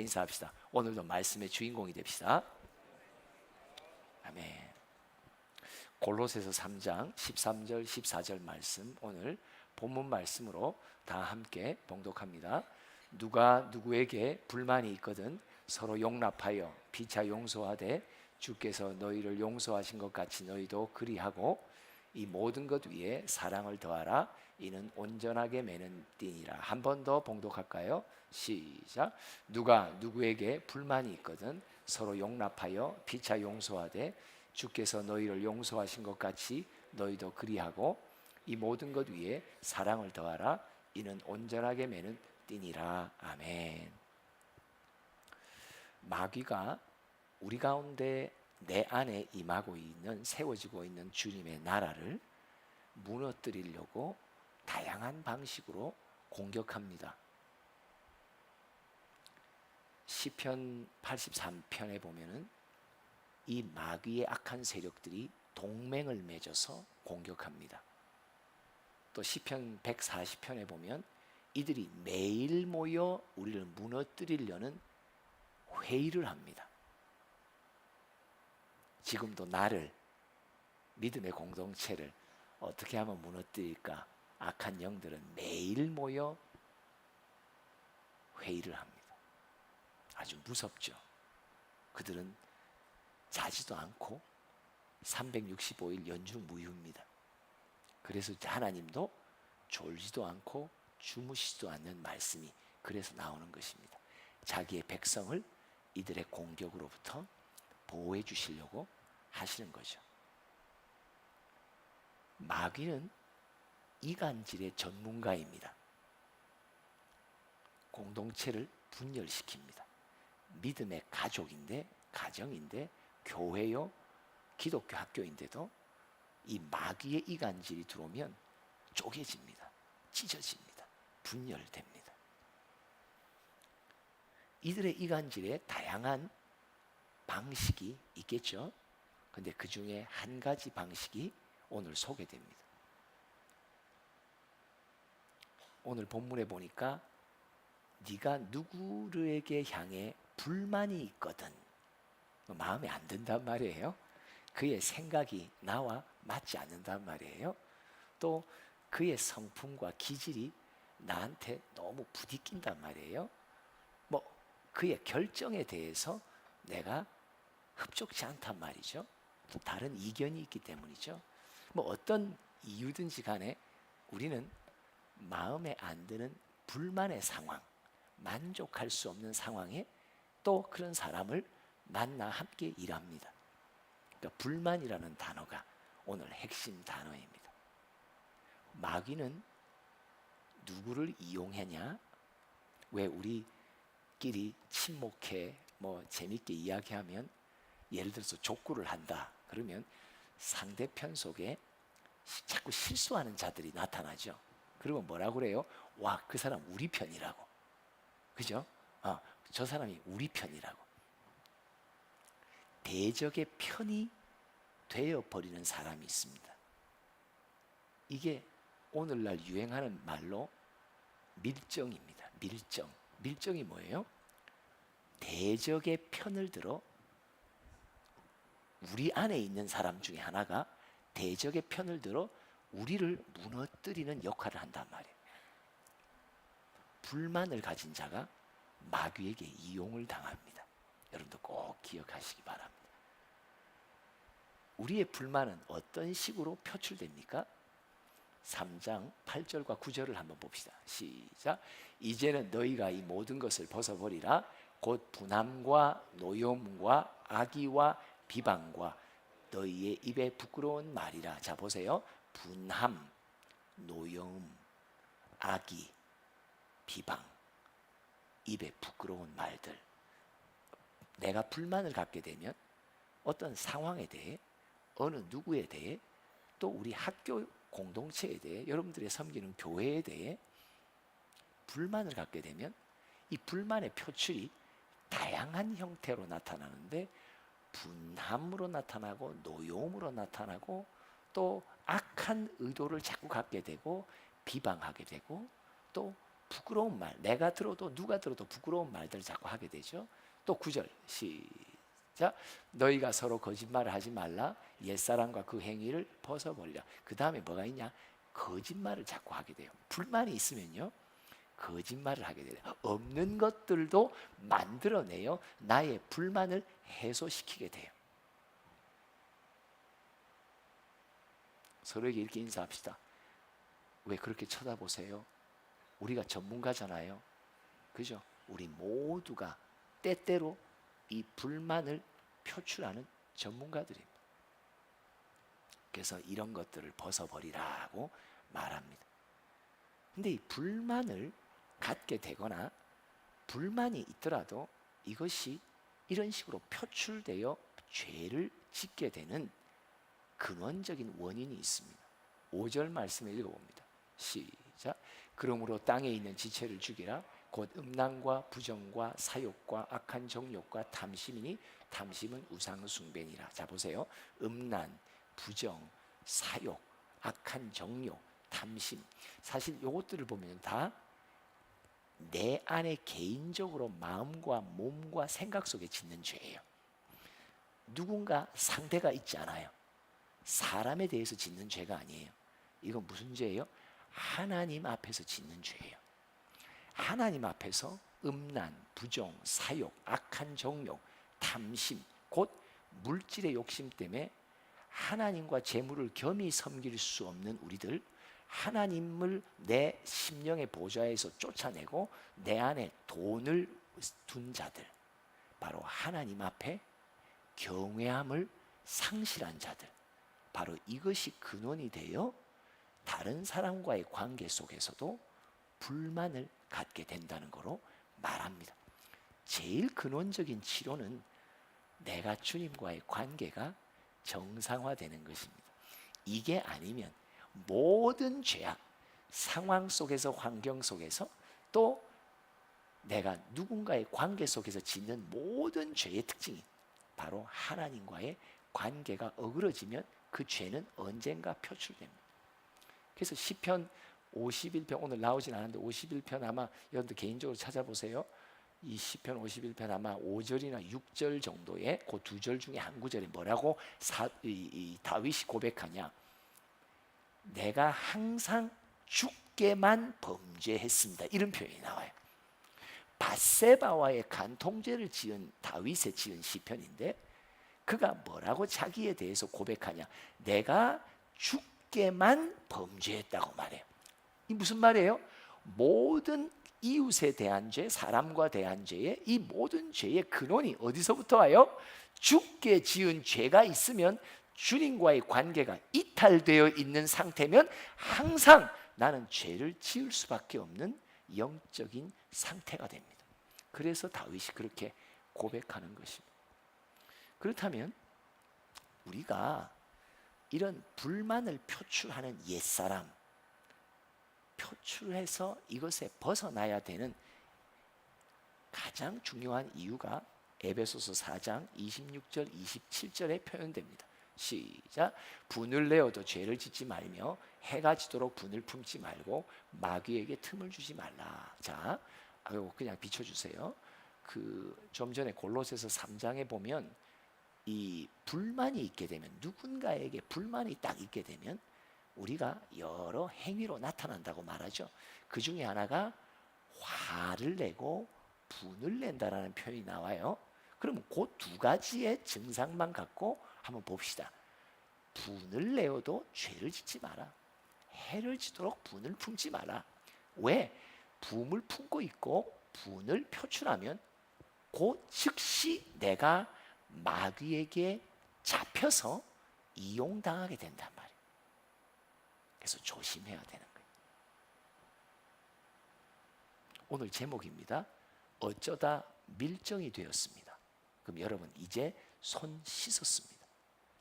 인사합시다. 오늘도 말씀의 주인공이 됩시다. 아멘. 골로새서 3장 13절 14절 말씀, 오늘 본문 말씀으로 다 함께 봉독합니다. 누가 누구에게 불만이 있거든 서로 용납하여 피차 용서하되 주께서 너희를 용서하신 것 같이 너희도 그리하고 이 모든 것 위에 사랑을 더하라. 이는 온전하게 매는 띠니라. 한 번 더 봉독할까요? 시작. 누가 누구에게 불만이 있거든 서로 용납하여 피차 용서하되 주께서 너희를 용서하신 것 같이 너희도 그리하고 이 모든 것 위에 사랑을 더하라. 이는 온전하게 매는 띠니라. 아멘. 마귀가 우리 가운데 내 안에 임하고 있는, 세워지고 있는 주님의 나라를 무너뜨리려고 다양한 방식으로 공격합니다. 시편 83편에 보면은 이 마귀의 악한 세력들이 동맹을 맺어서 공격합니다. 또 시편 140편에 보면 이들이 매일 모여 우리를 무너뜨리려는 회의를 합니다. 지금도 나를, 믿음의 공동체를 어떻게 하면 무너뜨릴까? 악한 영들은 매일 모여 회의를 합니다. 아주 무섭죠. 그들은 자지도 않고 365일 연중무휴입니다. 그래서 하나님도 졸지도 않고 주무시지도 않는 말씀이 그래서 나오는 것입니다. 자기의 백성을 이들의 공격으로부터 보호해 주시려고 하시는 거죠. 마귀는 이간질의 전문가입니다. 공동체를 분열시킵니다. 믿음의 가족인데, 가정인데, 교회요, 기독교 학교인데도 이 마귀의 이간질이 들어오면 쪼개집니다. 찢어집니다. 분열됩니다. 이들의 이간질에 다양한 방식이 있겠죠. 근데 그 중에 한 가지 방식이 오늘 소개됩니다. 오늘 본문에 보니까 네가 누구에게 향해 불만이 있거든 마음에 안 든단 말이에요. 그의 생각이 나와 맞지 않는단 말이에요. 또 그의 성품과 기질이 나한테 너무 부딪힌단 말이에요. 그의 결정에 대해서 내가 흡족치 않단 말이죠. 또 다른 이견이 있기 때문이죠. 어떤 이유든지 간에 우리는 마음에 안 드는 불만의 상황, 만족할 수 없는 상황에 또 그런 사람을 만나 함께 일합니다. 그러니까 불만이라는 단어가 오늘 핵심 단어입니다. 마귀는 누구를 이용하냐? 왜 우리끼리 친목해 재밌게 이야기하면, 예를 들어서 족구를 한다 그러면 상대편 속에 자꾸 실수하는 자들이 나타나죠. 그러면 뭐라고 그래요? 와, 그 사람 우리 편이라고. 그죠? 저 사람이 우리 편이라고. 대적의 편이 되어버리는 사람이 있습니다. 이게 오늘날 유행하는 말로 밀정입니다. 밀정. 밀정이 뭐예요? 대적의 편을 들어 우리 안에 있는 사람 중에 하나가 대적의 편을 들어 우리를 무너뜨리는 역할을 한단 말이에요. 불만을 가진 자가 마귀에게 이용을 당합니다. 여러분도 꼭 기억하시기 바랍니다. 우리의 불만은 어떤 식으로 표출됩니까? 3장 8절과 9절을 한번 봅시다. 시작. 이제는 너희가 이 모든 것을 벗어버리라. 곧 분함과 노여움과 악의와 비방과 너희의 입에 부끄러운 말이라. 자, 보세요. 분함, 노여움, 악의, 비방, 입에 부끄러운 말들. 내가 불만을 갖게 되면 어떤 상황에 대해, 어느 누구에 대해, 또 우리 학교 공동체에 대해, 여러분들이 섬기는 교회에 대해 불만을 갖게 되면 이 불만의 표출이 다양한 형태로 나타나는데, 분함으로 나타나고 노여움으로 나타나고 또 악한 의도를 자꾸 갖게 되고 비방하게 되고 또 부끄러운 말, 내가 들어도 누가 들어도 부끄러운 말들을 자꾸 하게 되죠. 또 9절 시작. 너희가 서로 거짓말을 하지 말라. 옛사람과 그 행위를 벗어버리라. 그 다음에 뭐가 있냐? 거짓말을 자꾸 하게 돼요. 불만이 있으면요, 거짓말을 하게 돼요. 없는 것들도 만들어내요. 나의 불만을 해소시키게 돼요. 서로에게 이렇게 인사합시다. 왜 그렇게 쳐다보세요? 우리가 전문가잖아요. 그죠? 우리 모두가 때때로 이 불만을 표출하는 전문가들입니다. 그래서 이런 것들을 벗어버리라고 말합니다. 근데 이 불만을 갖게 되거나 불만이 있더라도 이것이 이런 식으로 표출되어 죄를 짓게 되는 근원적인 원인이 있습니다. 5절 말씀을 읽어봅니다. 시작. 그러므로 땅에 있는 지체를 죽이라. 곧 음란과 부정과 사욕과 악한 정욕과 탐심이니 탐심은 우상 숭배니라. 자 보세요. 음란, 부정, 사욕, 악한 정욕, 탐심. 사실 이것들을 보면 다 내 안에 개인적으로 마음과 몸과 생각 속에 짓는 죄예요. 누군가 상대가 있지 않아요. 사람에 대해서 짓는 죄가 아니에요. 이건 무슨 죄예요? 하나님 앞에서 짓는 죄예요. 하나님 앞에서 음란, 부정, 사욕, 악한 정욕, 탐심, 곧 물질의 욕심 때문에 하나님과 재물을 겸히 섬길 수 없는 우리들, 하나님을 내 심령의 보좌에서 쫓아내고 내 안에 돈을 둔 자들, 바로 하나님 앞에 경외함을 상실한 자들, 바로 이것이 근원이 되어 다른 사람과의 관계 속에서도 불만을 갖게 된다는 거로 말합니다. 제일 근원적인 치료는 내가 주님과의 관계가 정상화되는 것입니다. 이게 아니면 모든 죄악, 상황 속에서, 환경 속에서, 또 내가 누군가의 관계 속에서 짓는 모든 죄의 특징이 바로 하나님과의 관계가 어그러지면 그 죄는 언젠가 표출됩니다. 그래서 시편 51편, 오늘 나오진 않았는데 51편 아마 여러분들 개인적으로 찾아보세요. 이 시편 51편 아마 5절이나 6절 정도의 그 두 절 중에 한 구절에 뭐라고 다윗이 고백하냐? 내가 항상 주께만 범죄했습니다. 이런 표현이 나와요. 밧세바와의 간통죄를 지은 다윗에 지은 시편인데 그가 뭐라고 자기에 대해서 고백하냐? 내가 주께만 범죄했다고 말해요. 이 무슨 말이에요? 모든 이웃에 대한 죄, 사람과 대한 죄의 이 모든 죄의 근원이 어디서부터 와요? 주께 지은 죄가 있으면 주님과의 관계가 이탈되어 있는 상태면 항상 나는 죄를 지을 수밖에 없는 영적인 상태가 됩니다. 그래서 다윗이 그렇게 고백하는 것입니다. 그렇다면 우리가 이런 불만을 표출하는 옛사람, 표출해서 이것에 벗어나야 되는 가장 중요한 이유가 에베소서 4장 26절 27절에 표현됩니다. 시작. 분을 내어도 죄를 짓지 말며 해가 지도록 분을 품지 말고 마귀에게 틈을 주지 말라. 자, 그냥 비춰주세요. 좀 전에 골로새서 3장에 보면 이 불만이 있게 되면, 누군가에게 불만이 딱 있게 되면 우리가 여러 행위로 나타난다고 말하죠. 그 중에 하나가 화를 내고 분을 낸다라는 표현이 나와요. 그러면 그 두 가지의 증상만 갖고 한번 봅시다. 분을 내어도 죄를 짓지 마라. 해를 지도록 분을 품지 마라. 왜? 분을 품고 있고 분을 표출하면 곧 즉시 내가 마귀에게 잡혀서 이용당하게 된단 말이에요. 그래서 조심해야 되는 거예요. 오늘 제목입니다. 어쩌다 밀정이 되었습니다. 그럼 여러분 이제 손 씻었습니다.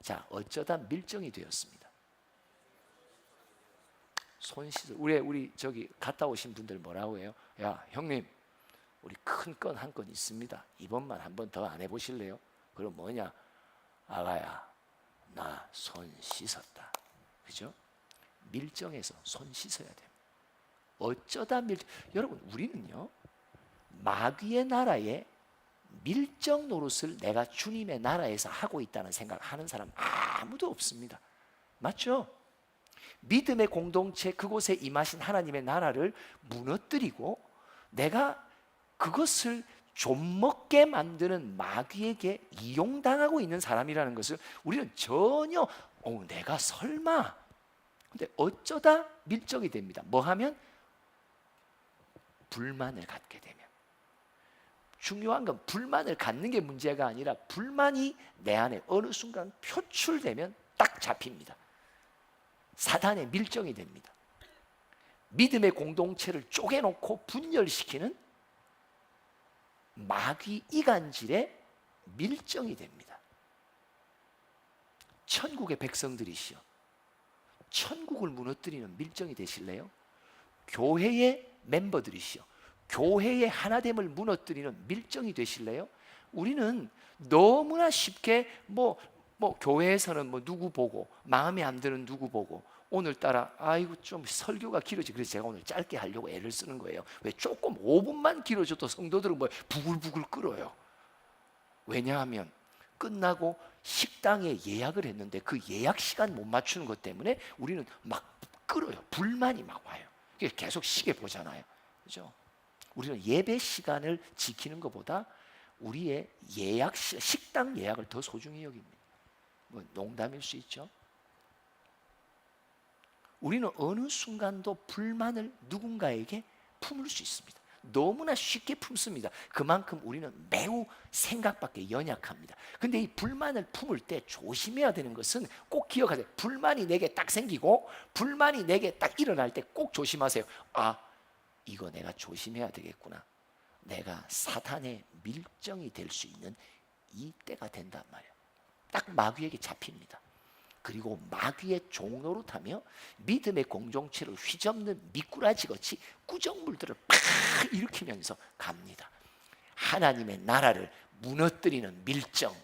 자, 어쩌다 밀정이 되었습니다. 손 씻어. 우리 저기 갔다 오신 분들 뭐라고 해요? 야, 형님, 우리 큰 건 한 건 있습니다. 이번만 한 번 더 안 해보실래요? 그럼 뭐냐? 아가야, 나 손 씻었다. 그죠? 밀정해서 손 씻어야 돼요. 어쩌다 여러분, 우리는요 마귀의 나라에 밀정 노릇을 내가 주님의 나라에서 하고 있다는 생각하는 사람 아무도 없습니다. 맞죠? 믿음의 공동체, 그곳에 임하신 하나님의 나라를 무너뜨리고 내가 그것을 좀먹게 만드는 마귀에게 이용당하고 있는 사람이라는 것을 우리는 전혀 내가 설마. 근데 어쩌다 밀정이 됩니다. 뭐 하면? 불만을 갖게 되면. 중요한 건 불만을 갖는 게 문제가 아니라 불만이 내 안에 어느 순간 표출되면 딱 잡힙니다. 사단의 밀정이 됩니다. 믿음의 공동체를 쪼개놓고 분열시키는 마귀 이간질의 밀정이 됩니다. 천국의 백성들이시여, 천국을 무너뜨리는 밀정이 되실래요? 교회의 멤버들이시여, 교회의 하나됨을 무너뜨리는 밀정이 되실래요? 우리는 너무나 쉽게 교회에서는 누구 보고, 마음에 안 드는 누구 보고, 오늘따라 아이고 좀 설교가 길어지, 그래서 제가 오늘 짧게 하려고 애를 쓰는 거예요. 왜? 조금 5분만 길어져도 성도들은 부글부글 끓어요. 왜냐하면 끝나고 식당에 예약을 했는데 그 예약 시간 못 맞추는 것 때문에 우리는 막 끓어요. 불만이 막 와요. 계속 시계 보잖아요. 그죠? 우리는 예배 시간을 지키는 것보다 우리의 식당 예약을 더 소중히 여깁니다. 농담일 수 있죠. 우리는 어느 순간도 불만을 누군가에게 품을 수 있습니다. 너무나 쉽게 품습니다. 그만큼 우리는 매우 생각밖에 연약합니다. 근데 이 불만을 품을 때 조심해야 되는 것은 꼭 기억하세요. 불만이 내게 딱 생기고 불만이 내게 딱 일어날 때 꼭 조심하세요. 이거 내가 조심해야 되겠구나. 내가 사탄의 밀정이 될 수 있는 이 때가 된단 말이에요. 딱 마귀에게 잡힙니다. 그리고 마귀의 종노릇하며 믿음의 공동체를 휘젓는 미꾸라지같이 꾸정물들을 팍 일으키면서 갑니다. 하나님의 나라를 무너뜨리는 밀정,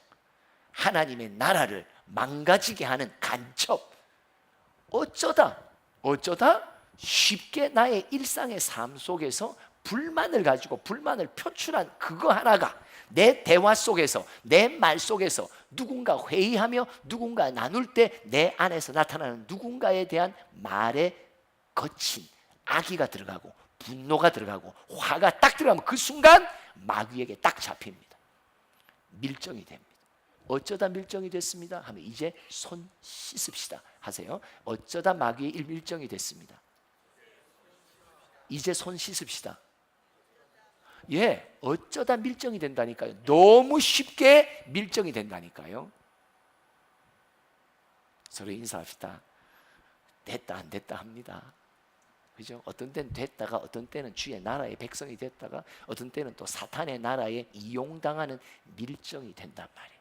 하나님의 나라를 망가지게 하는 간첩. 어쩌다 쉽게 나의 일상의 삶 속에서 불만을 가지고 불만을 표출한 그거 하나가 내 대화 속에서, 내 말 속에서 누군가 회의하며 누군가 나눌 때 내 안에서 나타나는 누군가에 대한 말에 거친 악의가 들어가고 분노가 들어가고 화가 딱 들어가면 그 순간 마귀에게 딱 잡힙니다. 밀정이 됩니다. 어쩌다 밀정이 됐습니다 하면 이제 손 씻읍시다 하세요. 어쩌다 마귀의 밀정이 됐습니다. 이제 손 씻읍시다. 어쩌다 밀정이 된다니까요. 너무 쉽게 밀정이 된다니까요. 서로 인사합시다. 됐다 안 됐다 합니다. 그죠? 어떤 때는 됐다가 어떤 때는 주의 나라의 백성이 됐다가 어떤 때는 또 사탄의 나라에 이용당하는 밀정이 된단 말이에요.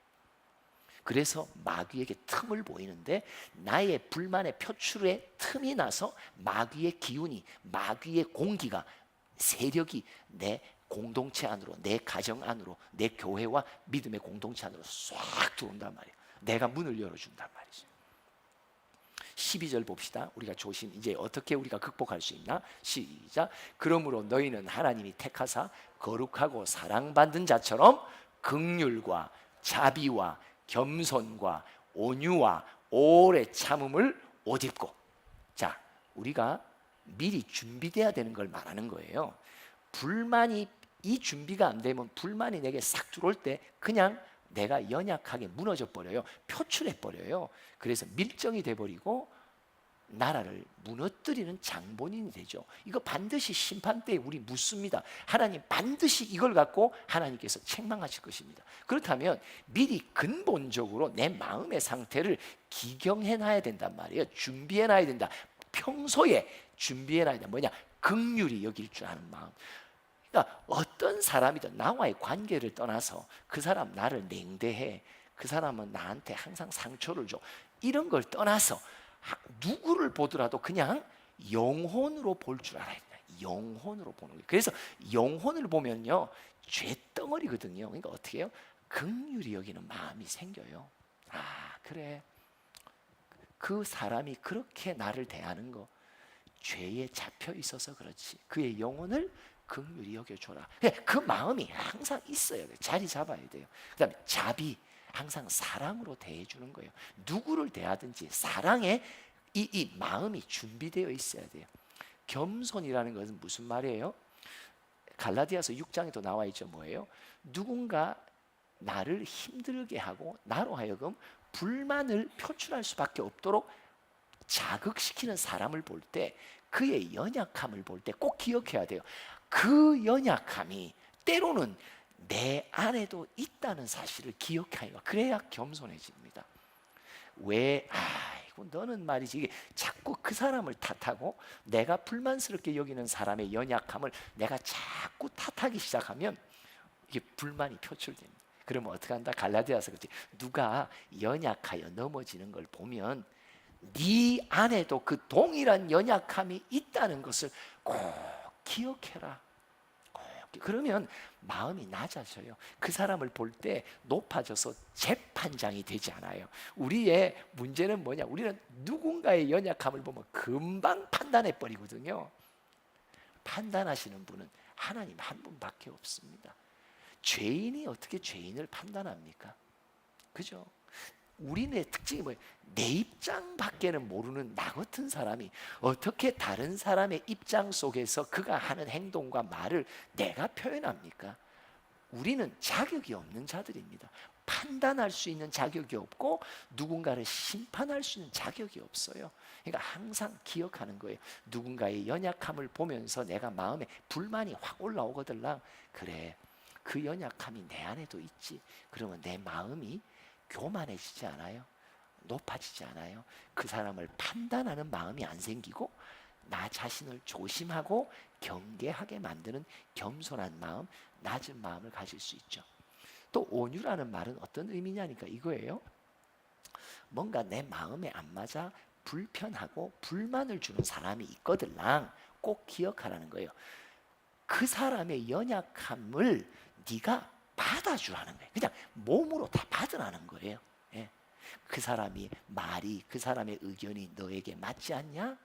그래서 마귀에게 틈을 보이는데 나의 불만의 표출에 틈이 나서 마귀의 기운이, 마귀의 공기가, 세력이 내 공동체 안으로, 내 가정 안으로, 내 교회와 믿음의 공동체 안으로 싹 들어온단 말이에요. 내가 문을 열어준단 말이죠. 12절 봅시다. 우리가 이제 어떻게 우리가 극복할 수 있나? 시작. 그러므로 너희는 하나님이 택하사 거룩하고 사랑받는 자처럼 긍휼과 자비와 겸손과 온유와 오래 참음을 옷 입고. 자, 우리가 미리 준비돼야 되는 걸 말하는 거예요. 불만이, 이 준비가 안 되면 불만이 내게 싹 들어올 때 그냥 내가 연약하게 무너져 버려요. 표출해 버려요. 그래서 밀정이 돼 버리고 나라를 무너뜨리는 장본인이 되죠. 이거 반드시 심판 때에 우리 묻습니다. 하나님 반드시 이걸 갖고 하나님께서 책망하실 것입니다. 그렇다면 미리 근본적으로 내 마음의 상태를 기경해 놔야 된단 말이에요. 준비해 놔야 된다. 평소에 준비해 놔야 된다. 뭐냐? 긍휼히 여길 줄 아는 마음. 그러니까 어떤 사람이든 나와의 관계를 떠나서 그 사람 나를 냉대해, 그 사람은 나한테 항상 상처를 줘, 이런 걸 떠나서 누구를 보더라도 그냥 영혼으로 볼 줄 알아야 된다. 영혼으로 보는 거예요. 그래서 영혼을 보면요 죄덩어리거든요. 그러니까 어떻게 해요? 긍휼히 여기는 마음이 생겨요. 그래, 그 사람이 그렇게 나를 대하는 거 죄에 잡혀 있어서 그렇지. 그의 영혼을 긍휼히 여겨줘라. 그 마음이 항상 있어야 돼요. 자리 잡아야 돼요. 그 다음에 자비, 항상 사랑으로 대해주는 거예요. 누구를 대하든지 사랑에 이 마음이 준비되어 있어야 돼요. 겸손이라는 것은 무슨 말이에요? 갈라디아서 6장에도 나와 있죠. 뭐예요? 누군가 나를 힘들게 하고 나로 하여금 불만을 표출할 수밖에 없도록 자극시키는 사람을 볼 때, 그의 연약함을 볼 때 꼭 기억해야 돼요. 그 연약함이 때로는 내 안에도 있다는 사실을 기억해야, 그래야 겸손해집니다. 왜? 아이고 너는 말이지, 이게 자꾸 그 사람을 탓하고 내가 불만스럽게 여기는 사람의 연약함을 내가 자꾸 탓하기 시작하면 이게 불만이 표출됩니다. 그러면 어떻게 한다? 갈라디아서 그렇지. 누가 연약하여 넘어지는 걸 보면 네 안에도 그 동일한 연약함이 있다는 것을 꼭 기억해라. 그러면 마음이 낮아져요. 그 사람을 볼 때 높아져서 재판장이 되지 않아요. 우리의 문제는 뭐냐? 우리는 누군가의 연약함을 보면 금방 판단해 버리거든요. 판단하시는 분은 하나님 한 분밖에 없습니다. 죄인이 어떻게 죄인을 판단합니까? 그죠? 우리의 특징이 뭐예요? 내 입장밖에는 모르는 나 같은 사람이 어떻게 다른 사람의 입장 속에서 그가 하는 행동과 말을 내가 표현합니까? 우리는 자격이 없는 자들입니다. 판단할 수 있는 자격이 없고 누군가를 심판할 수 있는 자격이 없어요. 그러니까 항상 기억하는 거예요. 누군가의 연약함을 보면서 내가 마음에 불만이 확 올라오거들랑, 그래, 그 연약함이 내 안에도 있지. 그러면 내 마음이 교만해지지 않아요? 높아지지 않아요? 그 사람을 판단하는 마음이 안 생기고 나 자신을 조심하고 경계하게 만드는 겸손한 마음, 낮은 마음을 가질 수 있죠. 또 온유라는 말은 어떤 의미냐니까 이거예요. 뭔가 내 마음에 안 맞아 불편하고 불만을 주는 사람이 있거들랑 꼭 기억하라는 거예요. 그 사람의 연약함을 네가 받아주라는 거예요. 그냥 몸으로 다 받으라는 거예요. 예. 그 사람이 말이, 그 사람의 의견이 너에게 맞지 않냐?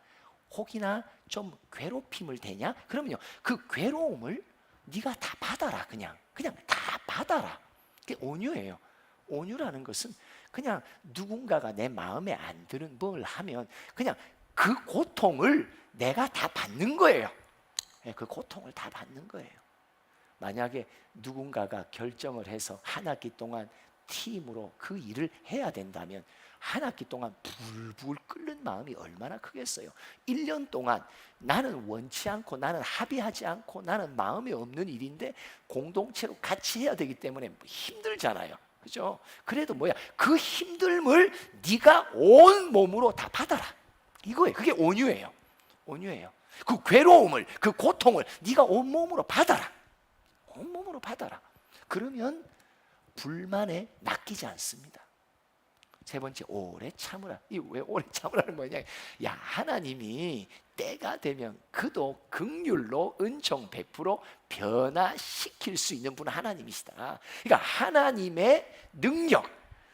혹이나 좀 괴롭힘을 대냐? 그러면요, 그 괴로움을 네가 다 받아라. 그냥 다 받아라. 그게 온유예요. 온유라는 것은 그냥 누군가가 내 마음에 안 드는 뭘 하면 그냥 그 고통을 내가 다 받는 거예요. 예, 그 고통을 다 받는 거예요. 만약에 누군가가 결정을 해서 한 학기 동안 팀으로 그 일을 해야 된다면 한 학기 동안 불불 끓는 마음이 얼마나 크겠어요. 1년 동안 나는 원치 않고 나는 합의하지 않고 나는 마음에 없는 일인데 공동체로 같이 해야 되기 때문에 힘들잖아요. 그죠? 그래도 뭐야, 그 힘듦을 네가 온 몸으로 다 받아라. 이거예요. 그게 온유예요. 온유예요. 그 괴로움을, 그 고통을 네가 온 몸으로 받아라. 온몸으로 받아라. 그러면 불만에 낚이지 않습니다. 세 번째, 오래 참으라. 이 왜 오래 참으라는 뭐냐? 야, 하나님이 때가 되면 그도 긍휼로 은총 100% 변화시킬 수 있는 분은 하나님이시다. 그러니까 하나님의 능력,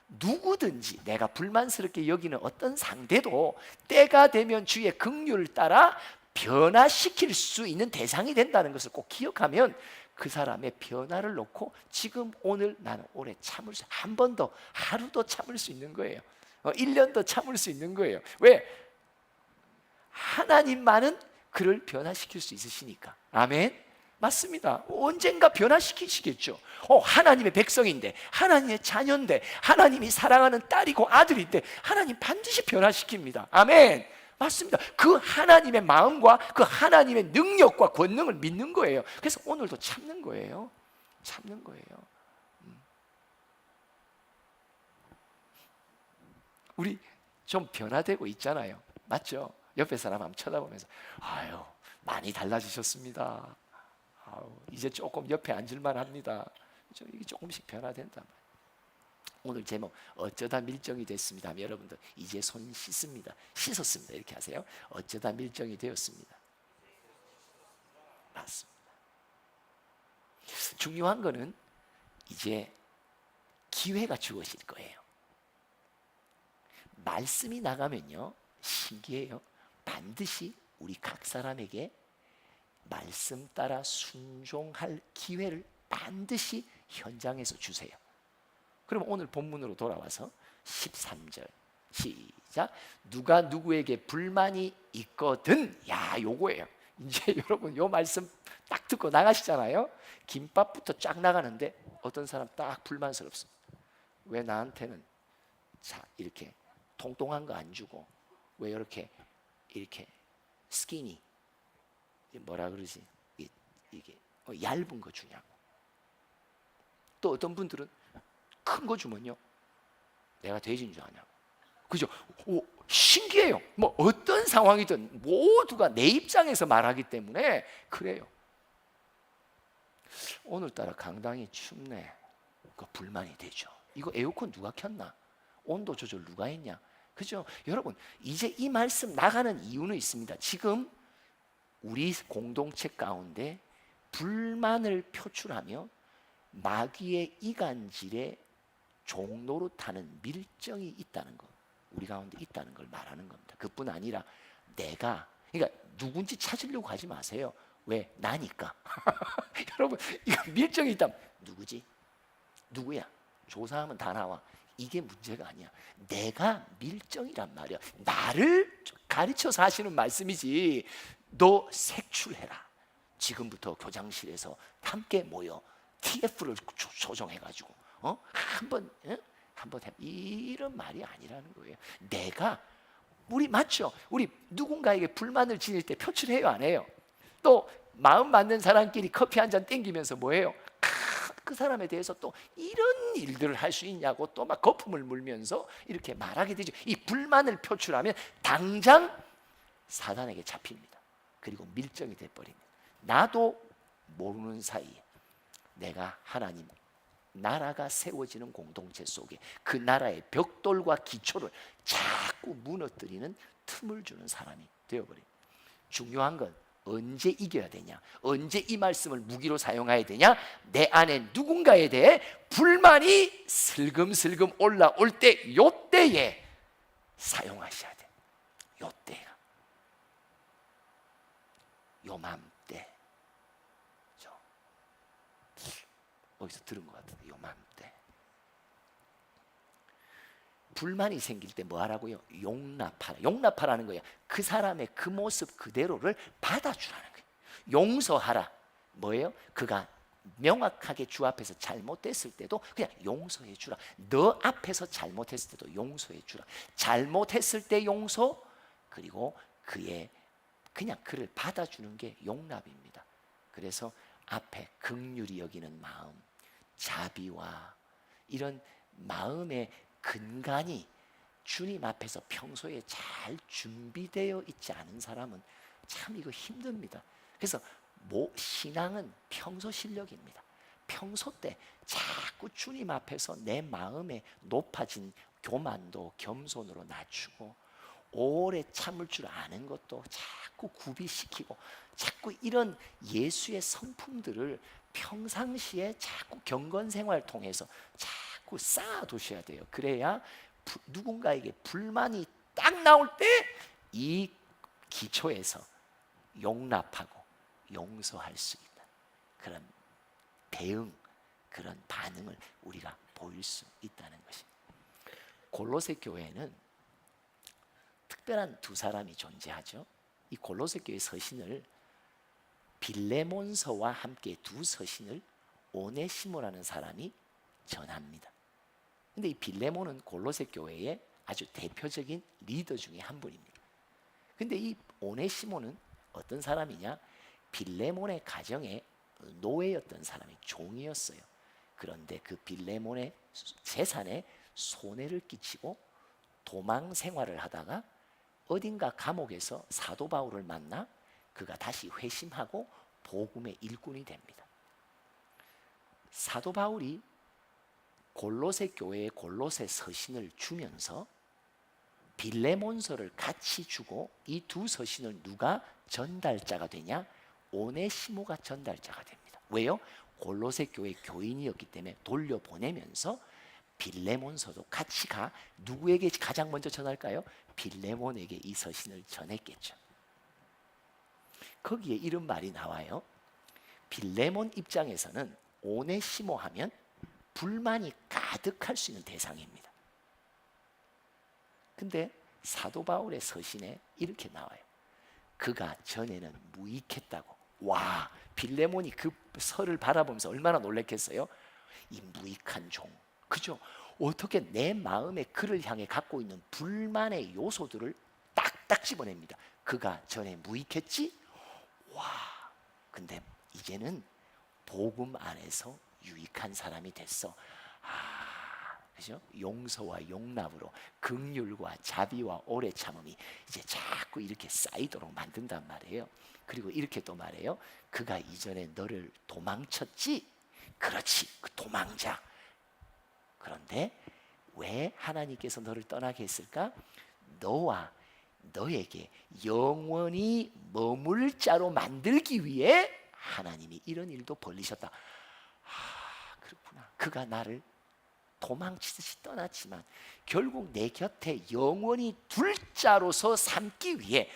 누구든지 내가 불만스럽게 여기는 어떤 상대도 때가 되면 주의 긍휼을 따라 변화시킬 수 있는 대상이 된다는 것을 꼭 기억하면 그 사람의 변화를 놓고 지금 오늘 나는 오래 참을 수, 한 번 더, 하루 더 참을 수 있는 거예요. 1년 더 참을 수 있는 거예요. 왜? 하나님만은 그를 변화시킬 수 있으시니까. 아멘. 맞습니다. 언젠가 변화시키시겠죠. 하나님의 백성인데, 하나님의 자녀인데, 하나님이 사랑하는 딸이고 아들인데 하나님 반드시 변화시킵니다. 아멘. 맞습니다. 그 하나님의 마음과 그 하나님의 능력과 권능을 믿는 거예요. 그래서 오늘도 참는 거예요. 참는 거예요. 우리 좀 변화되고 있잖아요. 맞죠? 옆에 사람 한번 쳐다보면서 아유, 많이 달라지셨습니다. 아유, 이제 조금 옆에 앉을만 합니다. 이게 조금씩 변화된다. 오늘 제목 어쩌다 밀정이 됐습니다 하면 여러분들 이제 손 씻습니다. 씻었습니다. 이렇게 하세요. 어쩌다 밀정이 되었습니다. 맞습니다. 중요한 거는 이제 기회가 주어질 거예요. 말씀이 나가면요, 신기해요. 반드시 우리 각 사람에게 말씀 따라 순종할 기회를 반드시 현장에서 주세요. 그럼 오늘 본문으로 돌아와서 13절 시작. 누가 누구에게 불만이 있거든. 야, 요거예요. 이제 여러분 요 말씀 딱 듣고 나가시잖아요. 김밥부터 쫙 나가는데 어떤 사람 딱 불만스럽습니다. 왜 나한테는 자 이렇게 통통한 거 안 주고 왜 이렇게 스키니 뭐라 그러지 이게 얇은 거 주냐고. 또 어떤 분들은 큰 거 주면요 내가 돼지인 줄 아냐고. 그죠? 오, 신기해요. 뭐 어떤 상황이든 모두가 내 입장에서 말하기 때문에 그래요. 오늘따라 강당이 춥네. 그 불만이 되죠. 이거 에어컨 누가 켰나? 온도 조절 누가 했냐? 그죠? 여러분 이제 이 말씀 나가는 이유는 있습니다. 지금 우리 공동체 가운데 불만을 표출하며 마귀의 이간질에 종노릇하는 밀정이 있다는 것, 우리 가운데 있다는 걸 말하는 겁니다. 그뿐 아니라 내가, 그러니까 누군지 찾으려고 하지 마세요. 왜? 나니까. 여러분 이거 밀정이 있다면 누구지? 누구야? 조사하면 다 나와. 이게 문제가 아니야. 내가 밀정이란 말이야. 나를 가르쳐서 하시는 말씀이지. 너 색출해라. 지금부터 교장실에서 함께 모여 TF를 조정해가지고 한번 해. 이런 말이 아니라는 거예요. 내가 우리 맞죠? 우리 누군가에게 불만을 지닐 때 표출해요, 안 해요? 또 마음 맞는 사람끼리 커피 한 잔 땡기면서 뭐해요? 그 사람에 대해서 또 이런 일들을 할 수 있냐고 또 막 거품을 물면서 이렇게 말하게 되죠. 이 불만을 표출하면 당장 사단에게 잡힙니다. 그리고 밀정이 돼버립니다. 나도 모르는 사이에 내가 하나님 나라가 세워지는 공동체 속에 그 나라의 벽돌과 기초를 자꾸 무너뜨리는 틈을 주는 사람이 되어버립니다. 중요한 건 언제 이겨야 되냐, 언제 이 말씀을 무기로 사용해야 되냐, 내 안에 누군가에 대해 불만이 슬금슬금 올라올 때 요때에 사용하셔야 돼. 요때가 요맘때. 어디서 들은 것 같은데 요맘때 불만이 생길 때 뭐 하라고요? 용납하라. 용납하라는 거예요. 그 사람의 그 모습 그대로를 받아주라는 거예요. 용서하라. 뭐예요? 그가 명확하게 주 앞에서 잘못됐을 때도 그냥 용서해 주라. 너 앞에서 잘못했을 때도 용서해 주라. 잘못했을 때 용서, 그리고 그의 그냥 그를 받아주는 게 용납입니다. 그래서 앞에 긍휼히 여기는 마음, 자비와 이런 마음의 근간이 주님 앞에서 평소에 잘 준비되어 있지 않은 사람은 참 이거 힘듭니다. 그래서 신앙은 평소 실력입니다. 평소 때 자꾸 주님 앞에서 내 마음에 높아진 교만도 겸손으로 낮추고 오래 참을 줄 아는 것도 자꾸 구비시키고 자꾸 이런 예수의 성품들을 평상시에 자꾸 경건 생활 통해서 자꾸 쌓아두셔야 돼요. 그래야 누군가에게 불만이 딱 나올 때 이 기초에서 용납하고 용서할 수 있는 그런 대응, 그런 반응을 우리가 보일 수 있다는 것입니다. 골로새 교회는 특별한 두 사람이 존재하죠. 이 골로새 교회 서신을 빌레몬서와 함께 두 서신을 오네시모라는 사람이 전합니다. 근데 이 빌레몬은 골로새 교회의 아주 대표적인 리더 중에 한 분입니다. 근데 이 오네시모는 어떤 사람이냐? 빌레몬의 가정의 노예였던 사람이 종이었어요. 그런데 그 빌레몬의 재산에 손해를 끼치고 도망 생활을 하다가 어딘가 감옥에서 사도 바울을 만나 그가 다시 회심하고 복음의 일꾼이 됩니다. 사도 바울이 골로새 교회에 골로새 서신을 주면서 빌레몬서를 같이 주고 이 두 서신을 누가 전달자가 되냐? 오네시모가 전달자가 됩니다. 왜요? 골로새 교회 교인이었기 때문에 돌려보내면서 빌레몬서도 같이 누구에게 가장 먼저 전할까요? 빌레몬에게 이 서신을 전했겠죠. 거기에 이런 말이 나와요. 빌레몬 입장에서는 오네시모 하면 불만이 가득할 수 있는 대상입니다. 근데 사도 바울의 서신에 이렇게 나와요. 그가 전에는 무익했다고. 와, 빌레몬이 그 서를 바라보면서 얼마나 놀랐겠어요? 이 무익한 종, 그죠? 어떻게 내 마음에 그를 향해 갖고 있는 불만의 요소들을 딱딱 집어냅니다. 그가 전에 무익했지? 와, 근데 이제는 복음 안에서 유익한 사람이 됐어. 그죠? 용서와 용납으로 긍휼과 자비와 오래 참음이 이제 자꾸 이렇게 쌓이도록 만든단 말이에요. 그리고 이렇게 또 말해요. 그가 이전에 너를 도망쳤지? 그렇지, 그 도망자. 그런데 왜 하나님께서 너를 떠나게 했을까? 너와 너에게 영원히 머물 자로 만들기 위해 하나님이 이런 일도 벌리셨다. 그렇구나. 그가 나를 도망치듯이 떠났지만 결국 내 곁에 영원히 둘 자로서 삼기 위해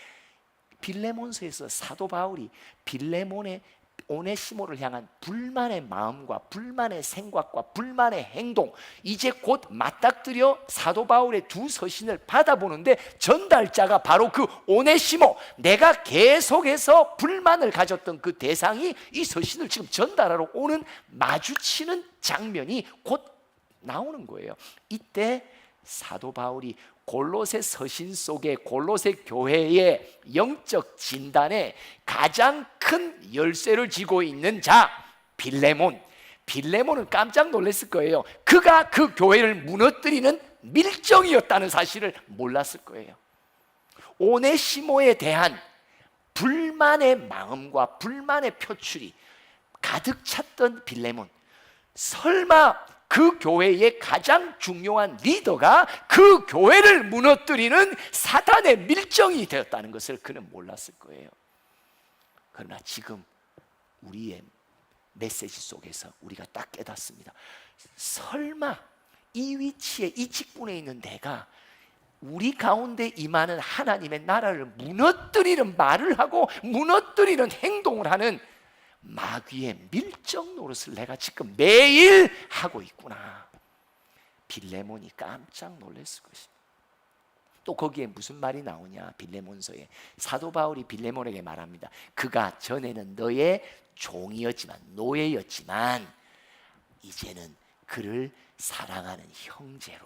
빌레몬서에서 사도 바울이 빌레몬의 오네시모를 향한 불만의 마음과 불만의 생각과 불만의 행동, 이제 곧 맞닥뜨려 사도 바울의 두 서신을 받아보는데 전달자가 바로 그 오네시모, 내가 계속해서 불만을 가졌던 그 대상이 이 서신을 지금 전달하러 오는 마주치는 장면이 곧 나오는 거예요. 이때 사도 바울이 골로새 서신 속에 골로새 교회의 영적 진단에 가장 큰 열쇠를 쥐고 있는 자 빌레몬. 빌레몬은 깜짝 놀랐을 거예요. 그가 그 교회를 무너뜨리는 밀정이었다는 사실을 몰랐을 거예요. 오네시모에 대한 불만의 마음과 불만의 표출이 가득 찼던 빌레몬, 설마 그 교회의 가장 중요한 리더가 그 교회를 무너뜨리는 사단의 밀정이 되었다는 것을 그는 몰랐을 거예요. 그러나 지금 우리의 메시지 속에서 우리가 딱 깨닫습니다. 설마 이 위치에, 이 직분에 있는 내가 우리 가운데 임하는 하나님의 나라를 무너뜨리는 말을 하고 무너뜨리는 행동을 하는 마귀의 밀정 노릇을 내가 지금 매일 하고 있구나. 빌레몬이 깜짝 놀랐을 것입니다. 또 거기에 무슨 말이 나오냐? 빌레몬서에 사도 바울이 빌레몬에게 말합니다. 그가 전에는 너의 종이었지만, 노예였지만 이제는 그를 사랑하는 형제로,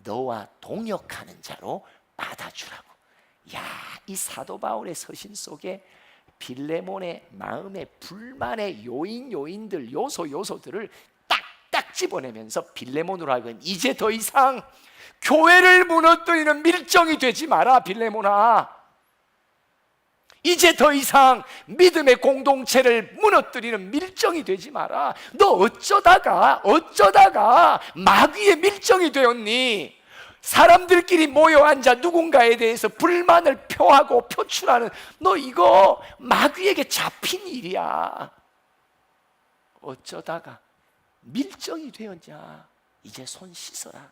너와 동역하는 자로 받아주라고. 야, 이 사도 바울의 서신 속에 빌레몬의 마음의 불만의 요인들, 요소들을 딱딱 집어내면서 빌레몬으로 하여금 이제 더 이상 교회를 무너뜨리는 밀정이 되지 마라. 빌레몬아, 이제 더 이상 믿음의 공동체를 무너뜨리는 밀정이 되지 마라. 너 어쩌다가 마귀의 밀정이 되었니? 사람들끼리 모여 앉아 누군가에 대해서 불만을 표하고 표출하는, 너 이거 마귀에게 잡힌 일이야. 어쩌다가 밀정이 되었냐? 이제 손 씻어라.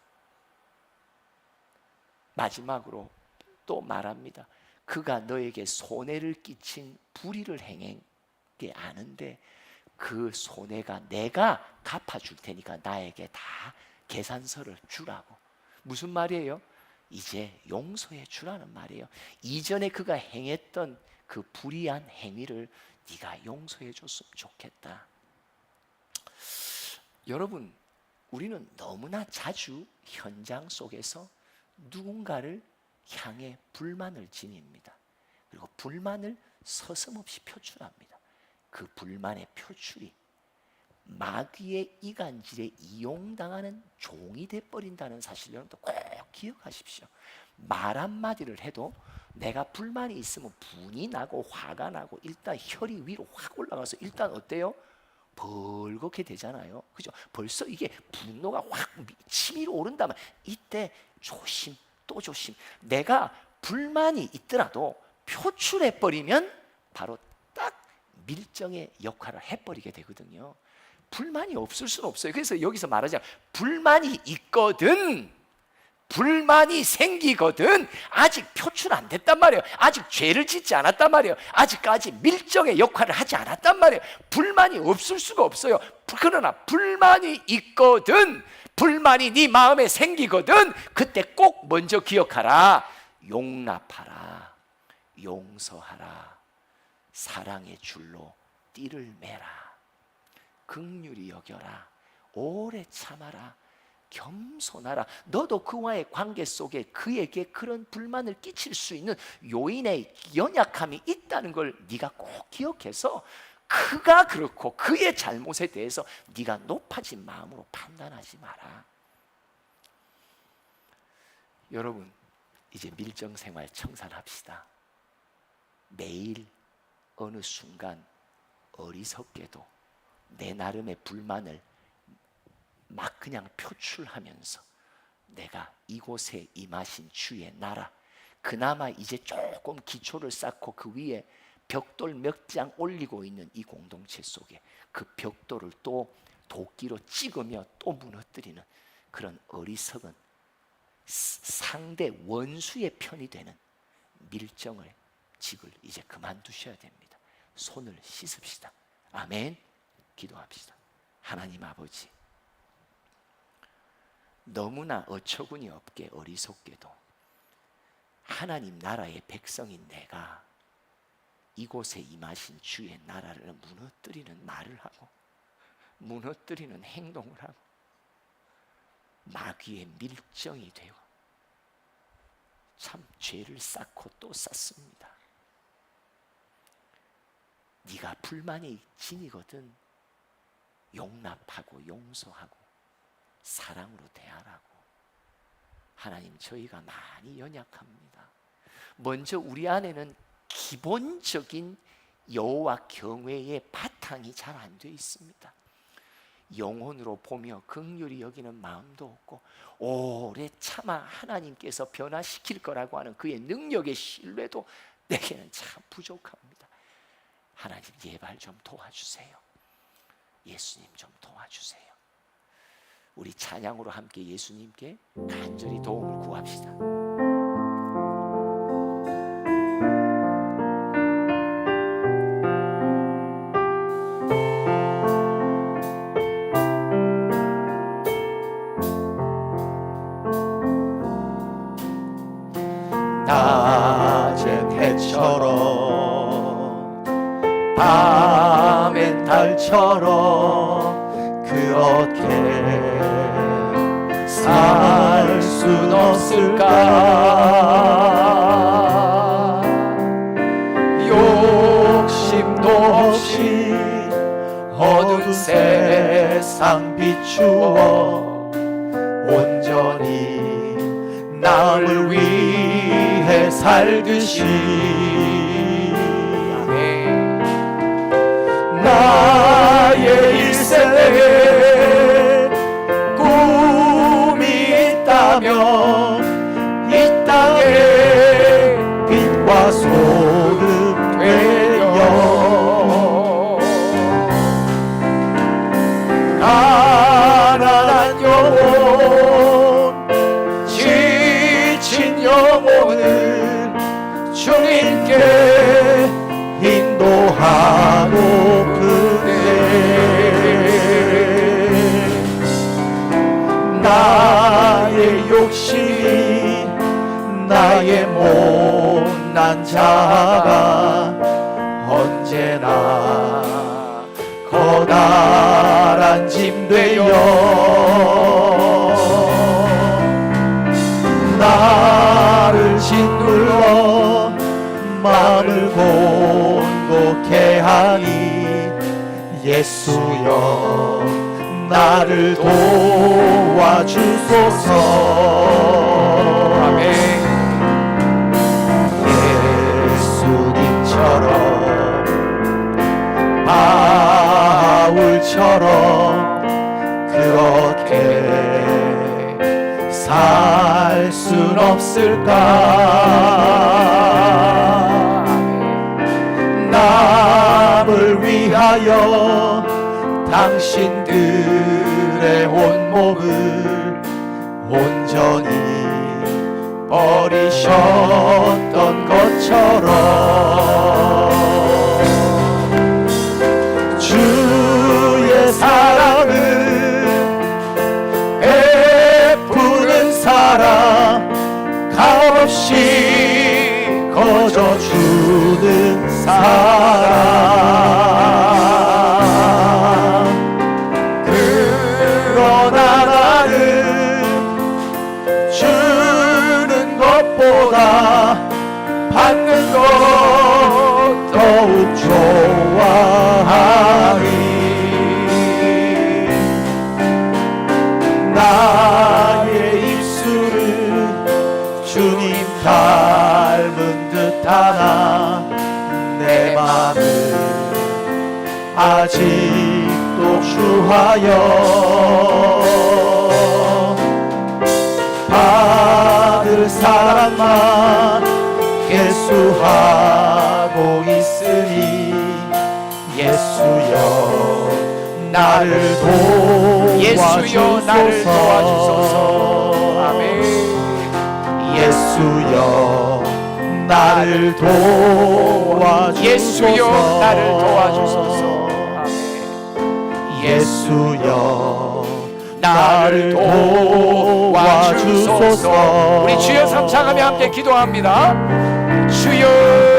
마지막으로 또 말합니다. 그가 너에게 손해를 끼친 불의를 행한 게 아는데 그 손해가 내가 갚아줄 테니까 나에게 다 계산서를 주라고. 무슨 말이에요? 이제 용서해 주라는 말이에요. 이전에 그가 행했던 그 불의한 행위를 네가 용서해 줬으면 좋겠다. 여러분, 우리는 너무나 자주 현장 속에서 누군가를 향해 불만을 지닙니다. 그리고 불만을 서슴없이 표출합니다. 그 불만의 표출이 마귀의 이간질에 이용당하는 종이 돼버린다는 사실 여러분도 꼭 기억하십시오. 말 한마디를 해도 내가 불만이 있으면 분이 나고 화가 나고 일단 혈이 위로 확 올라가서 일단 어때요? 벌겋게 되잖아요. 그죠? 벌써 이게 분노가 확 치밀어 오른다면 이때 조심, 또 조심. 내가 불만이 있더라도 표출해버리면 바로 딱 밀정의 역할을 해버리게 되거든요. 불만이 없을 수는 없어요. 그래서 여기서 말하자면 불만이 있거든 불만이 생기거든 아직 표출 안 됐단 말이에요. 아직 죄를 짓지 않았단 말이에요. 아직까지 밀정의 역할을 하지 않았단 말이에요. 불만이 없을 수가 없어요. 그러나 불만이 있거든, 불만이 네 마음에 생기거든, 그때 꼭 먼저 기억하라. 용납하라, 용서하라, 사랑의 줄로 띠를 매라, 긍휼히 여겨라, 오래 참아라, 겸손하라. 너도 그와의 관계 속에 그에게 그런 불만을 끼칠 수 있는 요인의 연약함이 있다는 걸 네가 꼭 기억해서 그가 그렇고 그의 잘못에 대해서 네가 높아진 마음으로 판단하지 마라. 여러분, 이제 밀정생활 청산합시다. 매일 어느 순간 어리석게도 내 나름의 불만을 막 그냥 표출하면서 내가 이곳에 임하신 주의 나라, 그나마 이제 조금 기초를 쌓고 그 위에 벽돌 몇 장 올리고 있는 이 공동체 속에 그 벽돌을 또 도끼로 찍으며 또 무너뜨리는 그런 어리석은 상대 원수의 편이 되는 밀정을 직을 이제 그만두셔야 됩니다. 손을 씻읍시다. 아멘. 기도합시다. 하나님 아버지, 너무나 어처구니 없게 어리석게도 하나님 나라의 백성인 내가 이곳에 임하신 주의 나라를 무너뜨리는 말을 하고 무너뜨리는 행동을 하고 마귀의 밀정이 되고 참 죄를 쌓고 또 쌓습니다. 네가 불만이 진이거든 용납하고 용서하고 사랑으로 대하라고. 하나님, 저희가 많이 연약합니다. 먼저 우리 안에는 기본적인 여호와 경외의 바탕이 잘 안 돼 있습니다. 영혼으로 보며 긍휼히 여기는 마음도 없고 오래 참아 하나님께서 변화시킬 거라고 하는 그의 능력의 신뢰도 내게는 참 부족합니다. 하나님, 예발 좀 도와주세요. 예수님 좀 도와주세요. 우리 찬양으로 함께 예수님께 간절히 도움을 구합시다. 낮은 해처럼 밤엔 달처럼 그렇게 살 순 없을까? 욕심도 없이 어두운 세상 비추어 온전히 남을 위해 살듯이 나의 일생에 꿈이 있다면 이 땅에 빛과 소금 되어 가난한 영혼 지친 영혼을 주님께 인도하고픈네. 나의 욕심이 나의 못난 자가 언제나 커다란 짐 되어 나를 짓눌러 마음을 곤곡해 하니 예수여 나를 도와주소서. 아멘. 예수님처럼 바울처럼 그렇게 살 순 없을까? 남을 위하여 당신들의 온 몸을 온전히 버리셨던 것처럼 주의 사랑을 베푸는 사랑 값없이 거저주는 사랑 그러나 나는 주는 것보다 받는 것 더욱 좋아하리 나의 입술은 주님 닮은 듯하나 내 맘은 아직도 주하여 받을 사랑만 계수하고 있으니 예수여 나를 예수여 나를 도와주소서. 아멘. 예수여 나를 도와주소서. 예수여 나를 도와주소서. 아멘. 예수여 나를 도와주소서. 우리 주여 삼창하며 함께 기도합니다. 주여